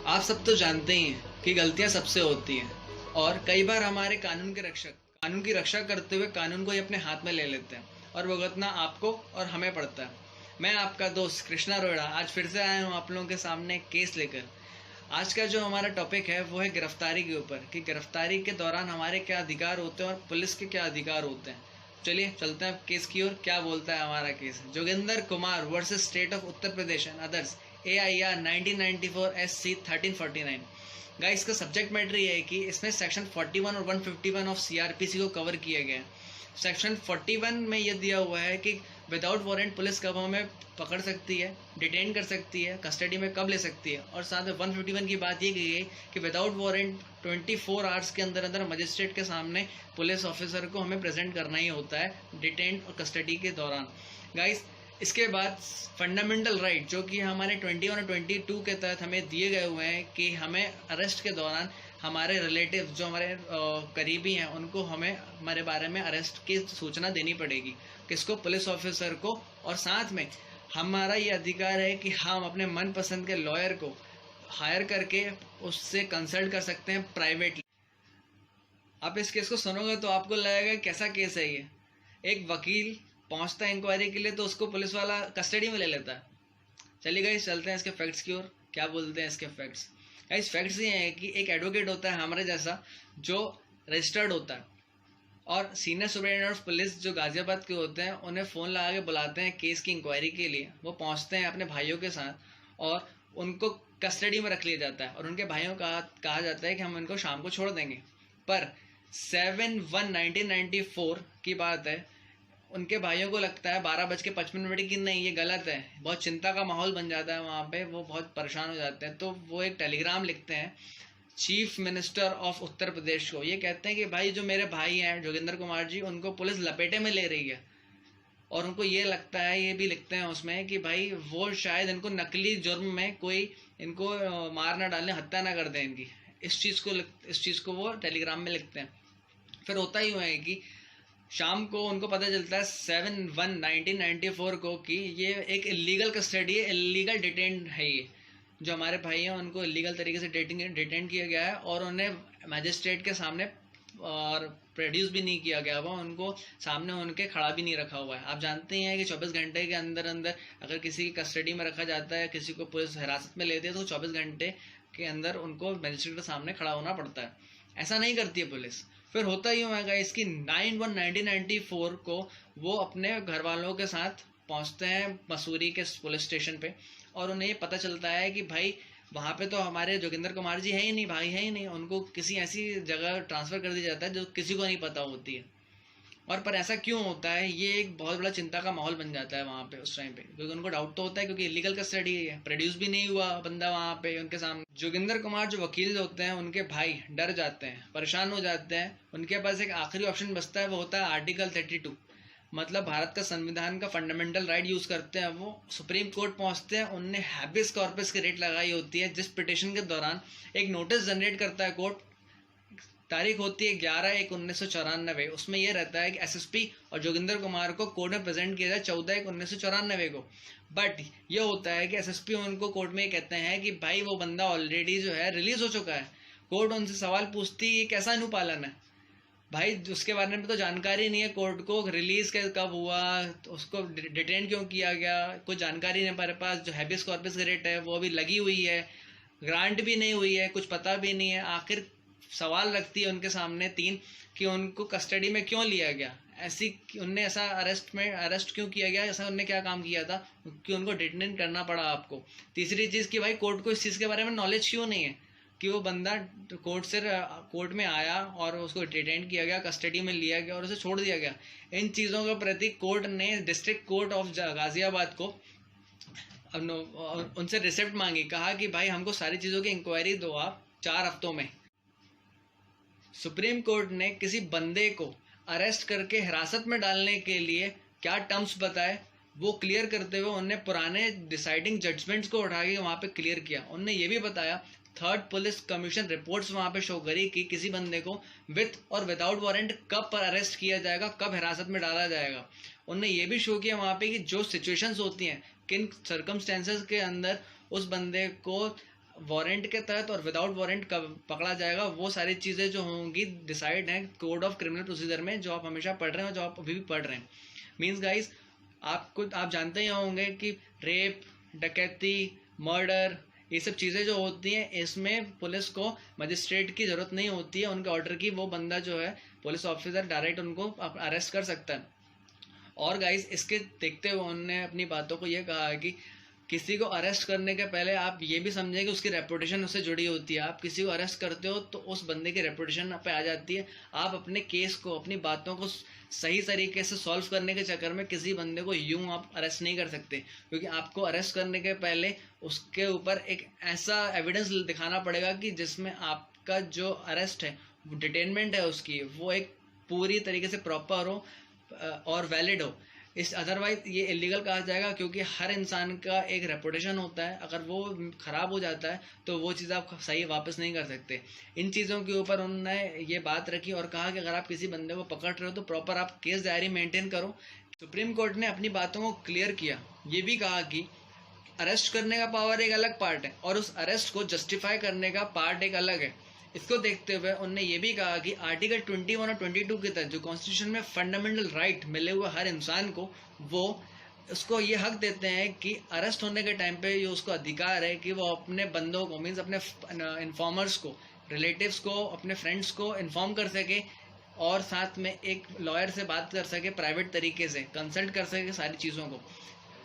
आप सब तो जानते ही हैं कि गलतियां सबसे होती हैं और कई बार हमारे कानून की रक्षा करते हुए कानून को ही अपने हाथ में ले लेते हैं और भुगतना आपको और हमें पड़ता है। मैं आपका दोस्त कृष्णा रोड़ा आज फिर से आया हूँ आप लोगों के सामने एक केस लेकर। आज का जो हमारा टॉपिक है वो है गिरफ्तारी के ऊपर कि गिरफ्तारी के दौरान हमारे क्या अधिकार होते हैं और पुलिस के क्या अधिकार होते हैं। चलिए चलते हैं केस की ओर। क्या बोलता है हमारा case? Joginder Kumar versus state of Uttar Pradesh and others, AIR 1994 SC 1349। Guys, इसका सब्जेक्ट मैटर ये है कि इसमें सेक्शन 41 और 151 ऑफ CRPC को कवर किया गया है। सेक्शन 41 में यह दिया हुआ है कि विदाउट वारंट पुलिस कब हमें पकड़ सकती है, डिटेन कर सकती है, कस्टडी में कब ले सकती है। और साथ में 151 की बात ये की गई कि विदाउट वारंट 24 आवर्स के अंदर अंदर मजिस्ट्रेट के सामने पुलिस ऑफिसर को हमें प्रेजेंट करना ही होता है डिटेन और कस्टडी के दौरान। गाइस, इसके बाद फंडामेंटल राइट जो कि हमारे 21 और 22 के तहत हमें दिए गए हुए हैं कि हमें अरेस्ट के दौरान हमारे रिलेटिव जो हमारे करीबी हैं उनको हमें हमारे बारे में अरेस्ट की सूचना देनी पड़ेगी। किसको? पुलिस ऑफिसर को। और साथ में हमारा ये अधिकार है कि हम अपने मनपसंद के लॉयर को हायर करके उससे कंसल्ट कर सकते हैं प्राइवेटली। आप इस केस को सुनोगे तो आपको लगेगा कैसा केस है ये। एक वकील पहुंचता है इंक्वायरी के लिए तो उसको पुलिस वाला कस्टडी में ले लेता है। चलिए गाइस, चलते हैं इसके फैक्ट्स की ओर। क्या बोलते हैं इसके फैक्ट्स? गाइस, फैक्ट्स ये हैं कि एक एडवोकेट होता है हमारे जैसा जो रजिस्टर्ड होता है और सीनियर सुपरिटेंडेंट ऑफ पुलिस जो गाजियाबाद के होते हैं उन्हें फ़ोन लगा के बुलाते हैं केस की इंक्वायरी के लिए। वो पहुंचते हैं अपने भाइयों के साथ और उनको कस्टडी में रख लिया जाता है और उनके भाइयों का कहा जाता है कि हम इनको शाम को छोड़ देंगे। पर 7/1/1994 की बात है, उनके भाइयों को लगता है 12:55 की नहीं, ये गलत है। बहुत चिंता का माहौल बन जाता है वहाँ पे, वो बहुत परेशान हो जाते हैं। तो वो एक टेलीग्राम लिखते हैं chief minister of Uttar Pradesh को। ये कहते हैं कि भाई जो मेरे भाई हैं जोगिंदर कुमार जी, उनको पुलिस लपेटे में ले रही है। और उनको ये लगता है, ये भी लिखते हैं उसमें कि भाई वो शायद इनको नकली जुर्म में कोई इनको मार ना डालें, हत्या ना कर दें इनकी। इस चीज़ को वो टेलीग्राम में लिखते हैं। फिर होता ही हुआ है कि शाम को उनको पता चलता है 7/1/1994 को कि ये एक इलीगल कस्टडी है, इलीगल डिटेन है। ये जो हमारे भाई हैं उनको इलीगल तरीके से डिटेन किया गया है और उन्हें मजिस्ट्रेट के सामने और प्रोड्यूस भी नहीं किया गया हुआ, उनको सामने उनके खड़ा भी नहीं रखा हुआ है। आप जानते हैं कि 24 घंटे के अंदर अंदर अगर किसी की कस्टडी में रखा जाता है, किसी को पुलिस हिरासत में लेती है तो 24 घंटे के अंदर उनको मजिस्ट्रेट के सामने खड़ा होना पड़ता है। ऐसा नहीं करती है पुलिस। फिर होता ही होगा इसकी 9/1/1994 को वो अपने घर वालों के साथ पहुंचते हैं मसूरी के पुलिस स्टेशन पे और उन्हें ये पता चलता है कि भाई वहाँ पे तो हमारे जोगिंदर कुमार जी है ही नहीं, भाई है ही नहीं। उनको किसी ऐसी जगह ट्रांसफ़र कर दिया जाता है जो किसी को नहीं पता होती है। और पर ऐसा क्यों होता है, ये एक बहुत बड़ा चिंता का माहौल बन जाता है वहाँ पे उस टाइम पे, क्योंकि उनको डाउट तो होता है क्योंकि इलीगल कस्टडी है, प्रोड्यूस भी नहीं हुआ बंदा वहाँ पे उनके सामने। जोगिंदर कुमार जो वकील होते हैं उनके भाई डर जाते हैं, परेशान हो जाते हैं। उनके पास एक आखिरी ऑप्शन बचता है, वो होता है आर्टिकल 32, मतलब भारत का संविधान का फंडामेंटल राइट यूज़ करते हैं। वो सुप्रीम कोर्ट पहुंचते हैं। उनने हैबियस कॉर्पस की रेट लगाई होती है, जिस पिटिशन के दौरान एक नोटिस जनरेट करता है कोर्ट। तारीख होती है 11/1/1994। उसमें यह रहता है कि SSP और जोगिंदर कुमार को कोर्ट में प्रेजेंट किया जाए 14/1/1994 को। बट ये होता है कि SSP उनको कोर्ट में ये कहते हैं कि भाई वो बंदा ऑलरेडी जो है रिलीज हो चुका है। कोर्ट उनसे सवाल पूछती है ये कैसा अनुपालन है भाई, उसके बारे में तो जानकारी नहीं है कोर्ट को, रिलीज कब हुआ, तो उसको डिटेन क्यों किया गया, कोई जानकारी नहीं हमारे पास। जो हैबियस कॉर्पस की रेट है वो अभी लगी हुई है, ग्रांट भी नहीं हुई है, कुछ पता भी नहीं है। आखिर सवाल रखती है उनके सामने 3 कि उनको कस्टडी में क्यों लिया गया, ऐसी उनने ऐसा अरेस्ट क्यों किया गया, ऐसा उनने क्या काम किया था कि उनको डिटेन करना पड़ा आपको। तीसरी चीज़ कि भाई कोर्ट को इस चीज़ के बारे में नॉलेज क्यों नहीं है कि वो बंदा कोर्ट में आया और उसको डिटेन किया गया, कस्टडी में लिया गया और उसे छोड़ दिया गया। इन चीज़ों के प्रति कोर्ट ने डिस्ट्रिक्ट कोर्ट ऑफ गाजियाबाद को उनसे रिसिप्ट मांगी, कहा कि भाई हमको सारी चीज़ों की इंक्वायरी दो आप 4 हफ्तों में। सुप्रीम कोर्ट ने किसी बंदे को अरेस्ट करके हिरासत में डालने के लिए क्या टर्म्स बताए वो क्लियर करते हुए उनने पुराने डिसाइडिंग जजमेंट्स को उठा के वहाँ पे क्लियर किया। उनने ये भी बताया, थर्ड पुलिस कमीशन रिपोर्ट्स वहाँ पे शो करी कि किसी बंदे को विथ और विदाउट वारंट कब पर अरेस्ट किया जाएगा, कब हिरासत में डाला जाएगा। उनने ये भी शो किया वहाँ पे कि जो सिचुएशंस होती हैं, किन सर्कमस्टेंसेस के अंदर उस बंदे को वारंट के तहत और विदाउट वारंट कब पकड़ा जाएगा, वो सारी चीज़ें जो होंगी डिसाइड हैं कोड ऑफ क्रिमिनल प्रोसीजर में, जो आप हमेशा पढ़ रहे हैं, जो आप अभी भी पढ़ रहे हैं। मीन्स गाइस आप जानते ही होंगे कि रेप, डकैती, मर्डर, ये सब चीज़ें जो होती हैं इसमें पुलिस को मजिस्ट्रेट की ज़रूरत नहीं होती है उनके ऑर्डर की, वो बंदा जो है पुलिस ऑफिसर डायरेक्ट उनको अरेस्ट कर सकता है। और गाइस इसके देखते हुए उन्होंने अपनी बातों को ये कहा है कि किसी को अरेस्ट करने के पहले आप ये भी समझें कि उसकी रेपुटेशन उससे जुड़ी होती है। आप किसी को अरेस्ट करते हो तो उस बंदे की रेपुटेशन पे आ जाती है। आप अपने केस को, अपनी बातों को सही तरीके से सॉल्व करने के चक्कर में किसी बंदे को यूं आप अरेस्ट नहीं कर सकते, क्योंकि आपको अरेस्ट करने के पहले उसके ऊपर एक ऐसा एविडेंस दिखाना पड़ेगा कि जिसमें आपका जो अरेस्ट है, डिटेनमेंट है उसकी, वो एक पूरी तरीके से प्रॉपर हो और वैलिड हो। इस अदरवाइज ये इलीगल कहा जाएगा, क्योंकि हर इंसान का एक रेपुटेशन होता है, अगर वो ख़राब हो जाता है तो वो चीज़ आप सही वापस नहीं कर सकते। इन चीज़ों के ऊपर उन्होंने ये बात रखी और कहा कि अगर आप किसी बंदे को पकड़ रहे हो तो प्रॉपर आप केस डायरी मेंटेन करो। सुप्रीम कोर्ट ने अपनी बातों को क्लियर किया, ये भी कहा कि अरेस्ट करने का पावर एक अलग पार्ट है और उस अरेस्ट को जस्टिफाई करने का पार्ट एक अलग है। इसको देखते हुए उन्होंने ये भी कहा कि आर्टिकल 21 और 22 के तहत जो कॉन्स्टिट्यूशन में फंडामेंटल राइट मिले हुए हर इंसान को, वो उसको ये हक देते हैं कि अरेस्ट होने के टाइम पे ये उसको अधिकार है कि वो अपने बंदों को, मीन्स अपने इन्फॉर्मर्स को, रिलेटिव्स को, अपने फ्रेंड्स को इन्फॉर्म कर सके और साथ में एक लॉयर से बात कर सके, प्राइवेट तरीके से कंसल्ट कर सके सारी चीज़ों को।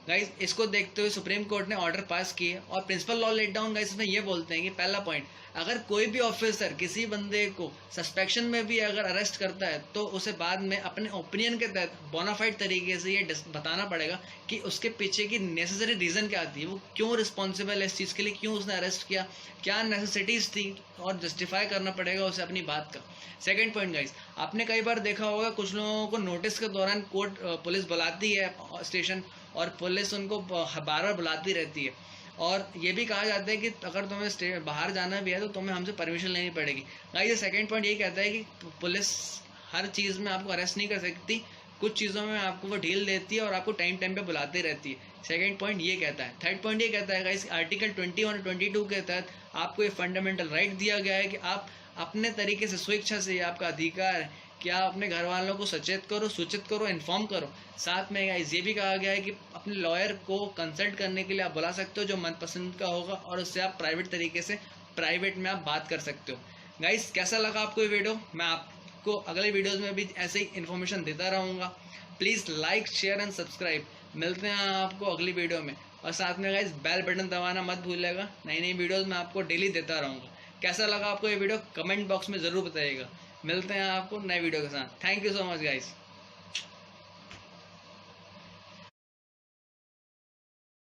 गाइस इसको देखते हुए सुप्रीम कोर्ट ने ऑर्डर पास किए और principle law laid down guys इसमें ये बोलते हैं कि पहला पॉइंट, अगर कोई भी ऑफिसर किसी बंदे को सस्पेक्शन में भी अगर अरेस्ट करता है तो उसे बाद में अपने ओपिनियन के तहत बोनाफाइड तरीके से ये बताना पड़ेगा कि उसके पीछे की नेसेसरी रीज़न क्या थी, वो क्यों रिस्पॉन्सिबल है इस चीज़ के लिए, क्यों उसने अरेस्ट किया, क्या नेसेसिटीज़ थी, और जस्टिफाई करना पड़ेगा उसे अपनी बात का। सेकेंड पॉइंट गाइस, आपने कई बार देखा होगा कुछ लोगों को नोटिस के दौरान कोर्ट पुलिस बुलाती है स्टेशन, और पुलिस उनको बार बार बुलाती रहती है, और ये भी कहा जाता है कि अगर तुम्हें बाहर जाना भी है तो तुम्हें हमसे परमिशन लेनी पड़ेगी। गाइस ये सेकंड पॉइंट ये कहता है कि पुलिस हर चीज़ में आपको अरेस्ट नहीं कर सकती, कुछ चीज़ों में आपको वो ढील देती है और आपको टाइम टाइम पे बुलाती रहती है। सेकंड पॉइंट ये कहता है। थर्ड पॉइंट ये कहता है गाइस आर्टिकल 21 और 22 के तहत आपको ये फंडामेंटल राइट दिया गया है कि आप अपने तरीके से स्वेच्छा से, आपका अधिकार है कि आप अपने घर वालों को सचेत करो, सूचित करो, इन्फॉर्म करो। साथ में गाइस ये भी कहा गया है कि अपने लॉयर को कंसल्ट करने के लिए आप बुला सकते हो जो मनपसंद का होगा, और उससे आप प्राइवेट तरीके से प्राइवेट में आप बात कर सकते हो। गाइस कैसा लगा आपको ये वीडियो? मैं आपको अगले वीडियोज़ में भी ऐसे ही इन्फॉर्मेशन देता रहूँगा। Please like, share and subscribe. मिलते हैं आपको अगली वीडियो में, और साथ में गाइस बेल बटन दबाना मत भूलिएगा। नई नई वीडियोज़ मैं आपको डेली देता रहूँगा। कैसा लगा आपको ये वीडियो कमेंट बॉक्स में ज़रूर बताइएगा। मिलते हैं आपको नए वीडियो के साथ। Thank you so much guys.